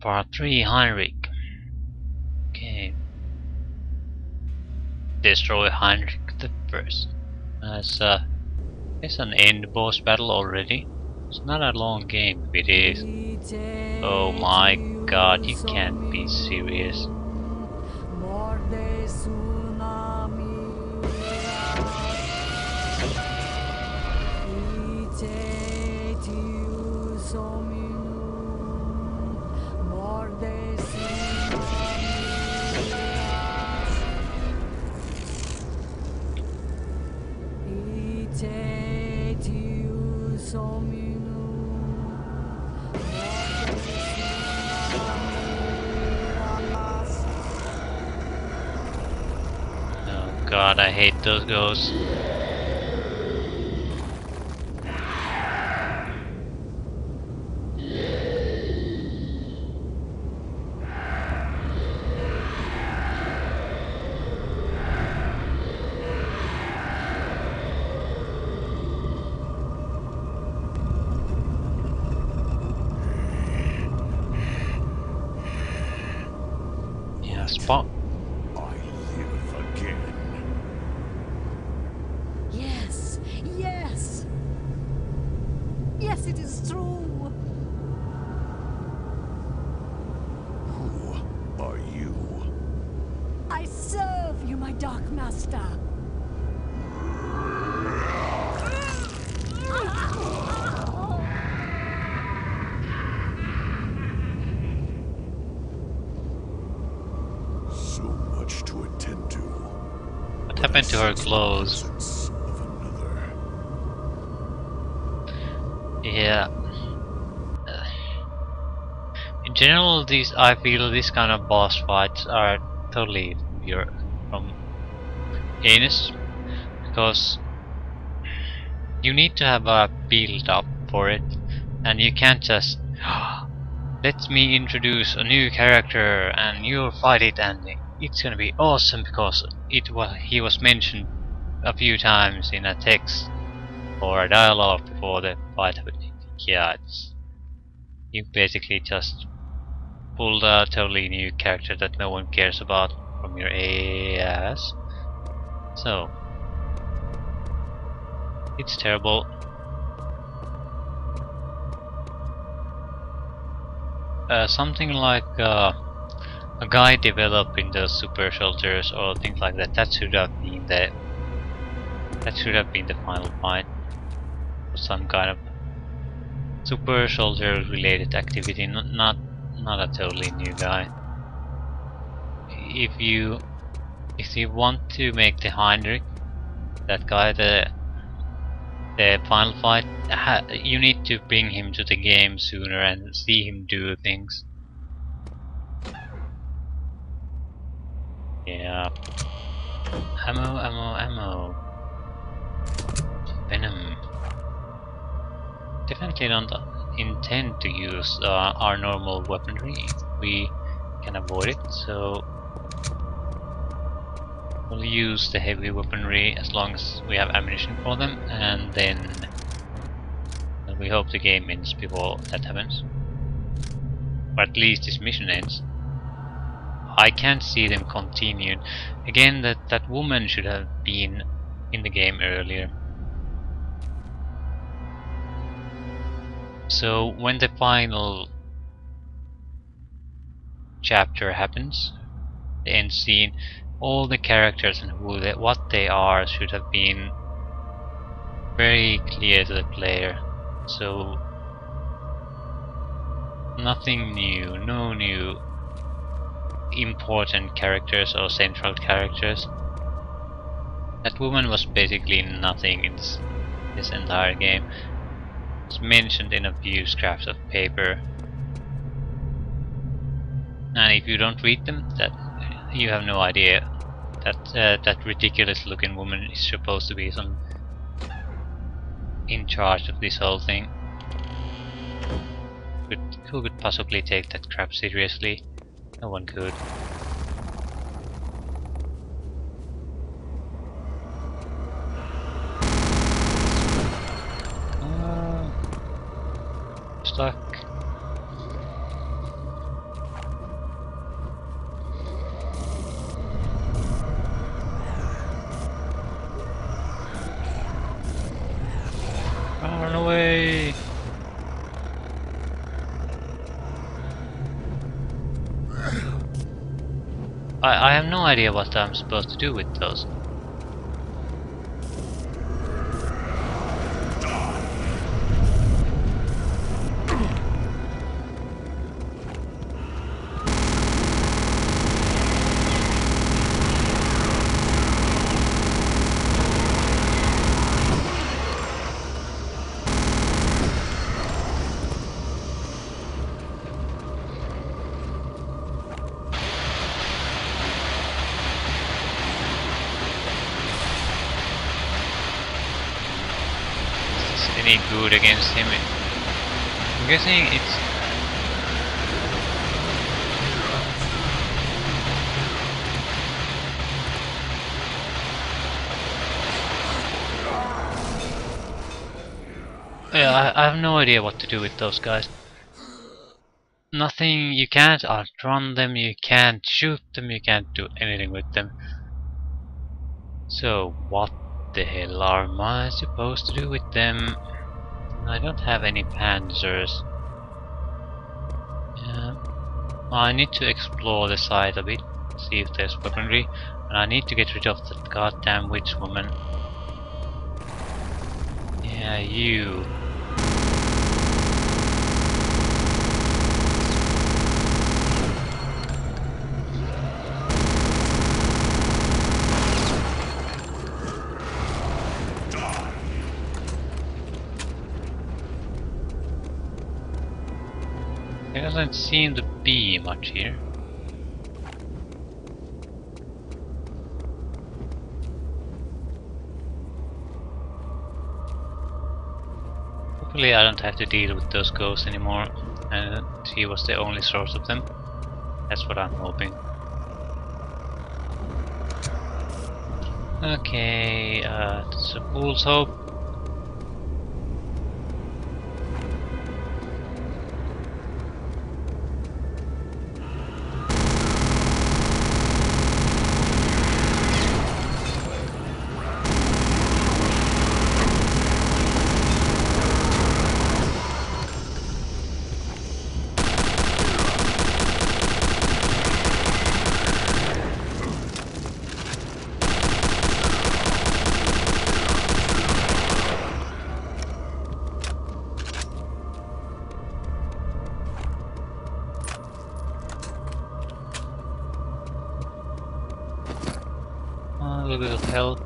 Part 3, Heinrich. Okay. Destroy Heinrich the First. It's an end boss battle already. It's not a long game if it is. Oh my god, you can't be serious. Oh god, I hate those ghosts. Yeah, spot. I live again. Yes, yes! Yes, it is true! Who are you? I serve you, my Dark Master! So much to attend to. What happened to her clothes? Presence of another. Yeah. In general, I feel these kind of boss fights are totally from Anus, because you need to have a build up for it, and you can't just let me introduce a new character and you'll fight it and it's gonna be awesome because he was mentioned a few times in a text or a dialogue before the fight. Yeah, you basically just pulled a totally new character that no one cares about from your ass. So it's terrible. Something like a guy developing the super shelters or things like that. That should have been the final fight. Or some kind of super soldier related activity, not a totally new guy. If you want to make the Heinrich, that guy, the final fight, you need to bring him to the game sooner and see him do things. Yeah. Ammo. Venom. Definitely don't intend to use our normal weaponry if we can avoid it, so we'll use the heavy weaponry as long as we have ammunition for them, and then we hope the game ends before that happens. Or at least this mission ends. I can't see them continuing. Again, that woman should have been in the game earlier. So when the final chapter happens, the end scene, all the characters and what they are should have been very clear to the player. So nothing new, no new important characters or central characters. That woman was basically nothing in this entire game. It's mentioned in a few scraps of paper, and if you don't read them, that you have no idea that ridiculous looking woman is supposed to be some in charge of this whole thing. Who could possibly take that crap seriously? No one could. Stuck. I have no idea what I'm supposed to do with those. Any good against him? I'm guessing it's... Yeah, I have no idea what to do with those guys. Nothing, you can't outrun them, you can't shoot them, you can't do anything with them. So what the hell am I supposed to do with them? I don't have any panzers. I need to explore the site a bit, see if there's weaponry, and I need to get rid of that goddamn witch woman. Yeah, you. There doesn't seem to be much here. Hopefully I don't have to deal with those ghosts anymore, and she was the only source of them. That's what I'm hoping. Okay, that's a fool's hope. A little bit of help.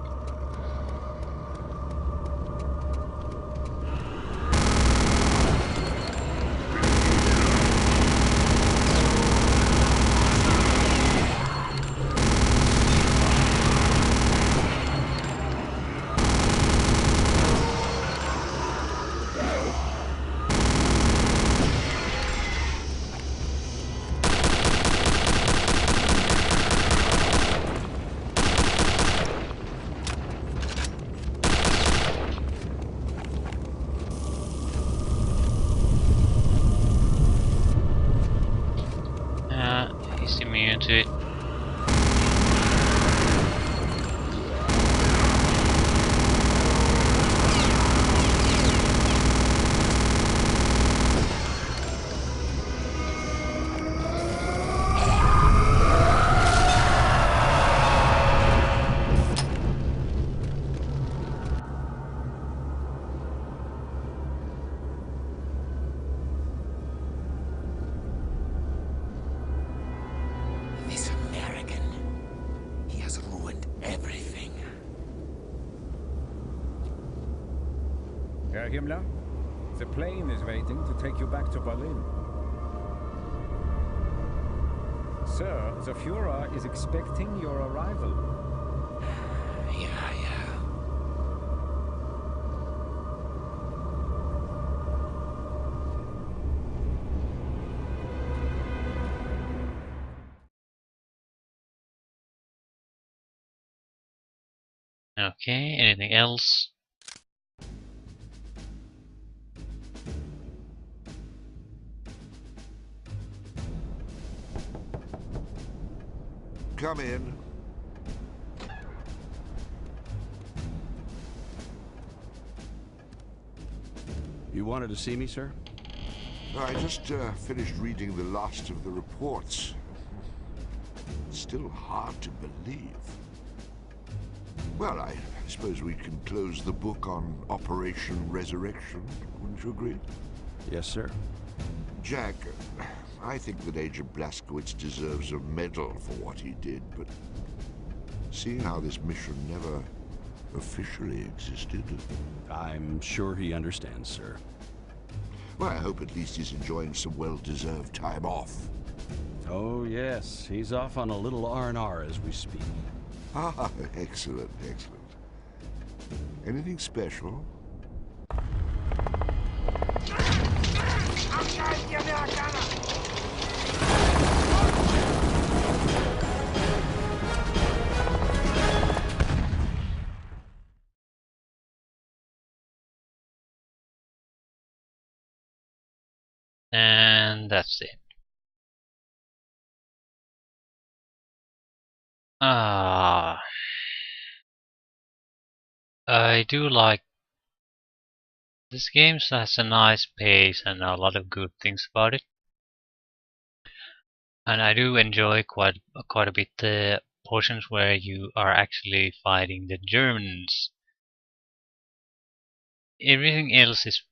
He's immune to it. This American, he has ruined everything. Herr Himmler, the plane is waiting to take you back to Berlin. Sir, the Führer is expecting your arrival. Yeah. Okay, anything else? Come in. You wanted to see me, sir? I just finished reading the last of the reports. Still hard to believe. Well, I suppose we can close the book on Operation Resurrection, wouldn't you agree? Yes, sir. Jack, I think that Agent Blazkowicz deserves a medal for what he did, but seeing how this mission never officially existed... I'm sure he understands, sir. Well, I hope at least he's enjoying some well-deserved time off. Oh, yes. He's off on a little R&R as we speak. Ah, excellent, excellent. Anything special? And that's it. Ah, I do like this game. Has a nice pace and a lot of good things about it, and I do enjoy quite a bit the portions where you are actually fighting the Germans. Everything else is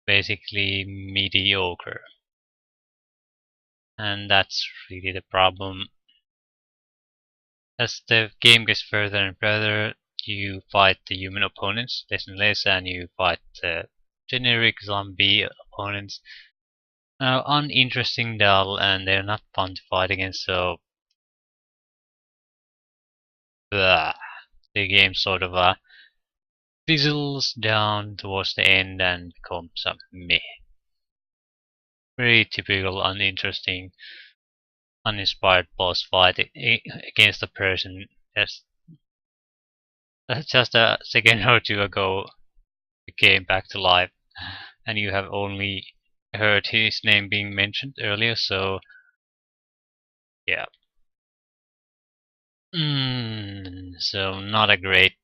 basically mediocre, and that's really the problem. As the game gets further and further, you fight the human opponents less and less, and you fight the generic zombie opponents. Now, uninteresting, dull, and they're not fun to fight against, so blah. The game sort of fizzles down towards the end and becomes a meh. Very typical, uninteresting, uninspired boss fight against a person just a second or two ago came back to life, and you have only heard his name being mentioned earlier, so yeah. So not a great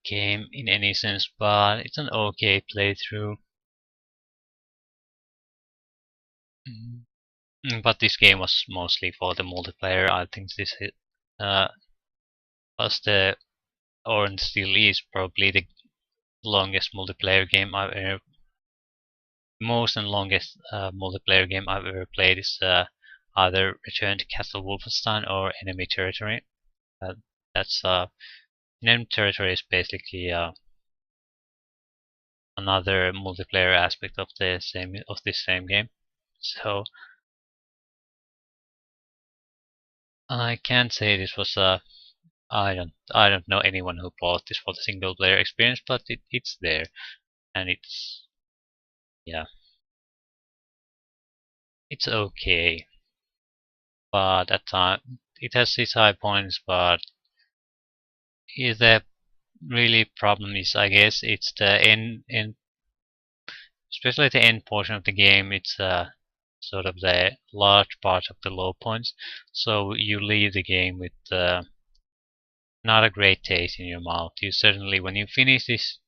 game in any sense, but it's an okay playthrough. But this game was mostly for the multiplayer. I think this uh, was or still is probably the longest multiplayer game I've ever, most and longest multiplayer game I've ever played is either Return to Castle Wolfenstein or Enemy Territory. Uh, that's Enemy Territory is basically another multiplayer aspect of this same game. So I can't say this was a I don't know anyone who bought this for the single player experience, but it's there, and yeah, it's okay. But at time it has its high points, but the really problem is, I guess, it's the end, especially the end portion of the game. It's sort of the large part of the low points, so you leave the game with not a great taste in your mouth. You certainly, when you finish this,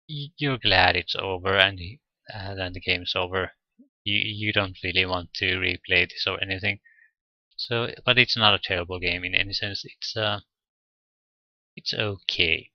you're glad it's over, and then the game's over. You don't really want to replay this or anything. So, but it's not a terrible game in any sense. It's okay.